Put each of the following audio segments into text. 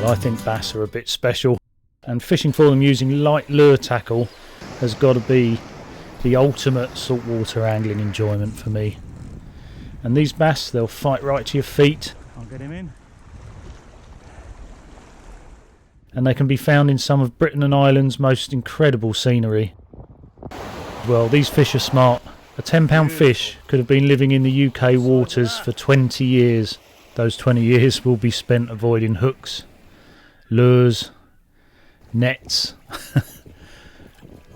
Well, I think bass are a bit special, and fishing for them using light lure tackle has got to be the ultimate saltwater angling enjoyment for me. And these bass, they'll fight right to your feet. I'll get him in. And they can be found in some of Britain and Ireland's most incredible scenery. Well, these fish are smart. A £10 fish could have been living in the UK waters for 20 years. Those 20 years will be spent avoiding hooks, lures, nets.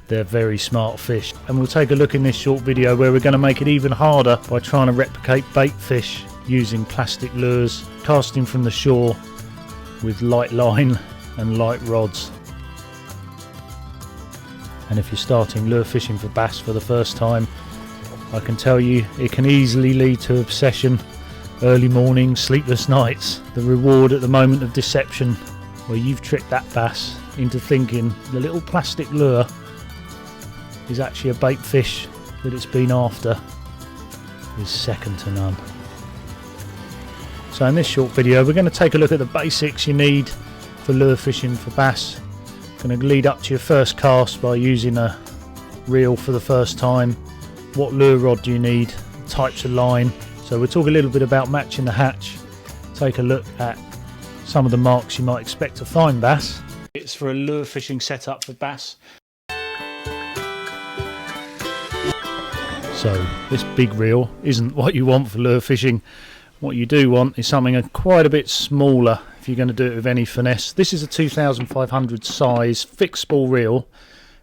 They're very smart fish. And we'll take a look in this short video where we're going to make it even harder by trying to replicate bait fish using plastic lures, casting from the shore with light line and light rods. And if you're starting lure fishing for bass for the first time, I can tell you it can easily lead to obsession, early mornings, sleepless nights. The reward at the moment of deception, where you've tricked that bass into thinking the little plastic lure is actually a bait fish that it's been after, is second to none. So in this short video we're going to take a look at the basics you need for lure fishing for bass. Going to lead up to your first cast by using a reel for the first time. What lure rod do you need? Types of line. So we'll talk a little bit about matching the hatch. Take a look at some of the marks you might expect to find bass. It's for a lure fishing setup for bass. So this big reel isn't what you want for lure fishing. What you do want is something quite a bit smaller if you're going to do it with any finesse. This is a 2500 size fixed spool reel.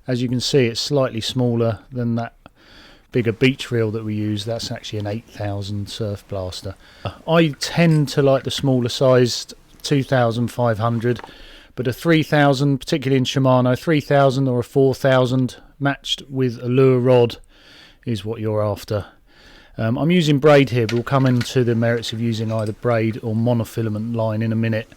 As you can see, it's slightly smaller than that bigger beach reel that we use. That's actually an 8000 surf blaster. I tend to like the smaller sized 2500, but a 3000, particularly in Shimano, 3000 or a 4000 matched with a lure rod is what you're after. I'm using braid here, but we'll come into the merits of using either braid or monofilament line in a minute.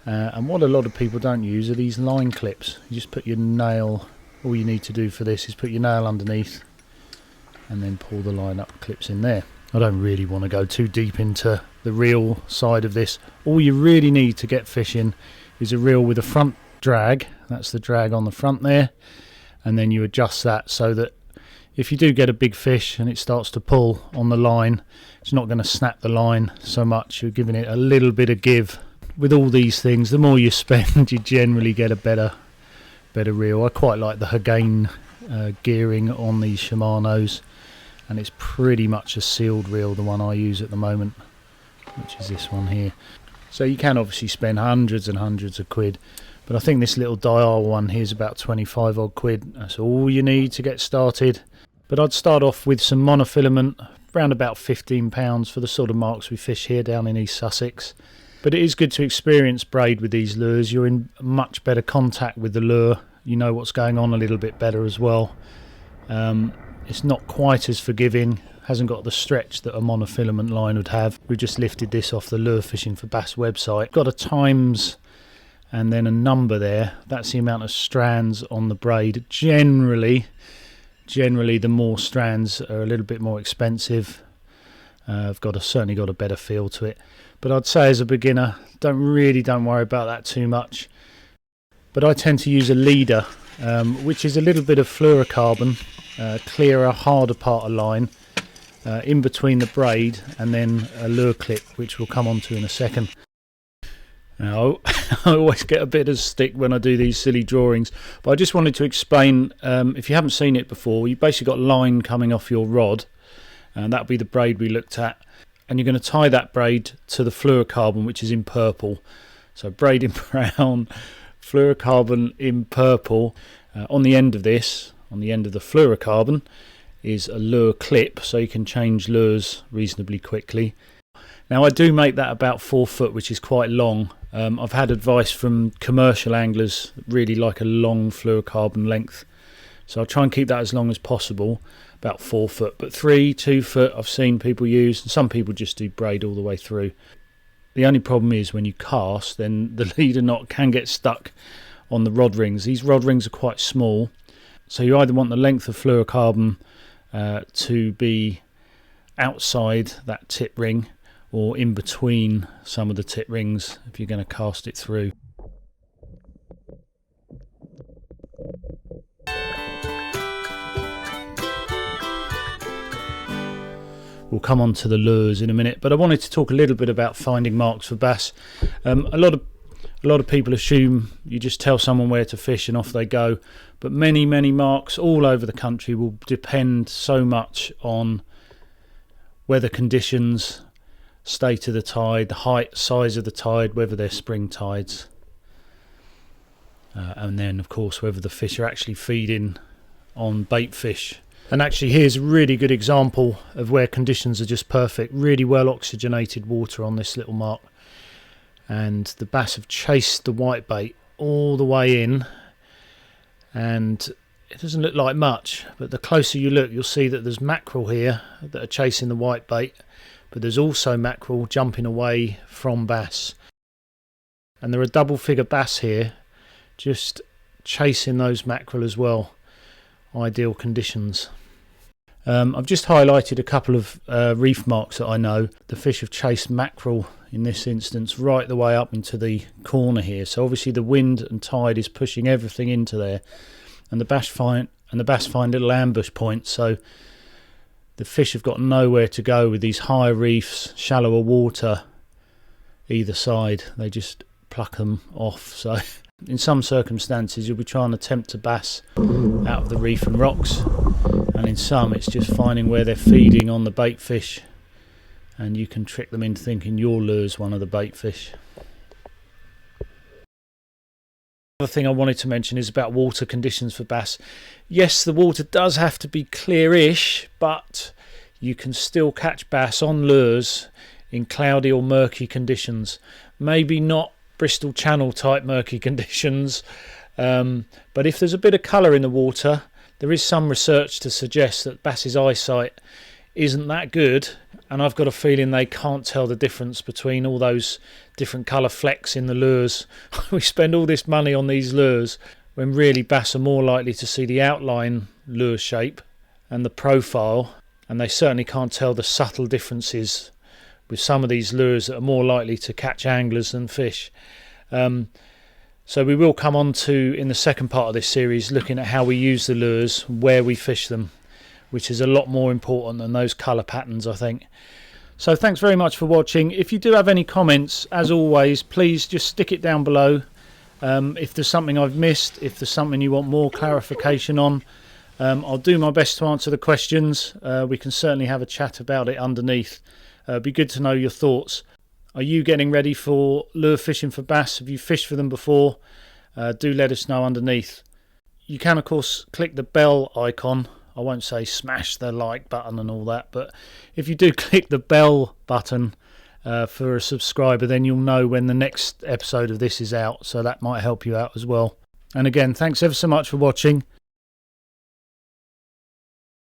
And what a lot of people don't use are these line clips. You just put your nail, all you need to do for this is put your nail underneath and then pull the line up, clips in there. I don't really want to go too deep into the reel side of this. All you really need to get fishing is a reel with a front drag. That's the drag on the front there, and then you adjust that so that if you do get a big fish and it starts to pull on the line, it's not going to snap the line so much. You're giving it a little bit of give. With all these things, the more you spend, you generally get a better reel. I quite like the Hagane gearing on these Shimanos, and it's pretty much a sealed reel, the one I use at the moment, which is this one here. So you can obviously spend hundreds and hundreds of quid, but I think this little dial one here is about 25 odd quid. That's all you need to get started. But I'd start off with some monofilament, around about £15 for the sort of marks we fish here down in East Sussex. But it is good to experience braid with these lures. You're in much better contact with the lure. You know what's going on a little bit better as well. It's not quite as forgiving, hasn't got the stretch that a monofilament line would have. We've just lifted this off the Lure Fishing for Bass website. Got a times and then a number there. That's the amount of strands on the braid. Generally the more strands are a little bit more expensive. I've certainly got a better feel to it. But I'd say as a beginner, don't worry about that too much. But I tend to use a leader, which is a little bit of fluorocarbon, clearer, harder part of line, in between the braid, and then a lure clip, which we'll come on to in a second. Now, I always get a bit of stick when I do these silly drawings, but I just wanted to explain, if you haven't seen it before, you've basically got line coming off your rod, and that'll be the braid we looked at, and you're going to tie that braid to the fluorocarbon, which is in purple. So braid in brown, fluorocarbon in purple. On the end of this, on the end of the fluorocarbon, is a lure clip, so you can change lures reasonably quickly. Now I do make that about 4 foot, which is quite long. I've had advice from commercial anglers that really like a long fluorocarbon length, so I'll try and keep that as long as possible, about 4 foot. But 2 foot I've seen people use, and some people just do braid all the way through. The only problem is when you cast, then the leader knot can get stuck on the rod rings. These rod rings are quite small, so you either want the length of fluorocarbon to be outside that tip ring or in between some of the tip rings if you're going to cast it through. we'll come on to the lures in a minute, but I wanted to talk a little bit about finding marks for bass. A lot of people assume you just tell someone where to fish and off they go, but many marks all over the country will depend so much on weather conditions, state of the tide, the height, size of the tide, whether they're spring tides, and then of course whether the fish are actually feeding on bait fish. And actually here's a really good example of where conditions are just perfect. Really well oxygenated water on this little mark, and the bass have chased the whitebait all the way in, and it doesn't look like much, but the closer you look you'll see that there's mackerel here that are chasing the whitebait, but there's also mackerel jumping away from bass, and there are double figure bass here just chasing those mackerel as well. Ideal conditions. I've just highlighted a couple of reef marks that I know. The fish have chased mackerel in this instance right the way up into the corner here, so obviously the wind and tide is pushing everything into there, and the bass find little ambush points, so the fish have got nowhere to go with these higher reefs, shallower water either side. They just pluck them off. So in some circumstances you'll be trying to tempt a bass out of the reef and rocks, and in some it's just finding where they're feeding on the bait fish, and you can trick them into thinking your lure's one of the bait fish. Another thing I wanted to mention is about water conditions for bass. Yes, the water does have to be clearish, but you can still catch bass on lures in cloudy or murky conditions. Maybe not Bristol Channel type murky conditions, but if there's a bit of colour in the water, there is some research to suggest that bass's eyesight isn't that good, and I've got a feeling they can't tell the difference between all those different colour flecks in the lures. We spend all this money on these lures when really bass are more likely to see the outline lure shape and the profile, and they certainly can't tell the subtle differences with some of these lures that are more likely to catch anglers than fish. So we will come on to, in the second part of this series, looking at how we use the lures, where we fish them, which is a lot more important than those colour patterns, I think. So thanks very much for watching. If you do have any comments, as always, please just stick it down below. If there's something I've missed, if there's something you want more clarification on, I'll do my best to answer the questions. We can certainly have a chat about it underneath. It'd be good to know your thoughts. Are you getting ready for lure fishing for bass? Have you fished for them before? Do let us know underneath. You can of course click the bell icon. I won't say smash the like button and all that, but if you do click the bell button for a subscriber, then you'll know when the next episode of this is out, so that might help you out as well. And again, thanks ever so much for watching.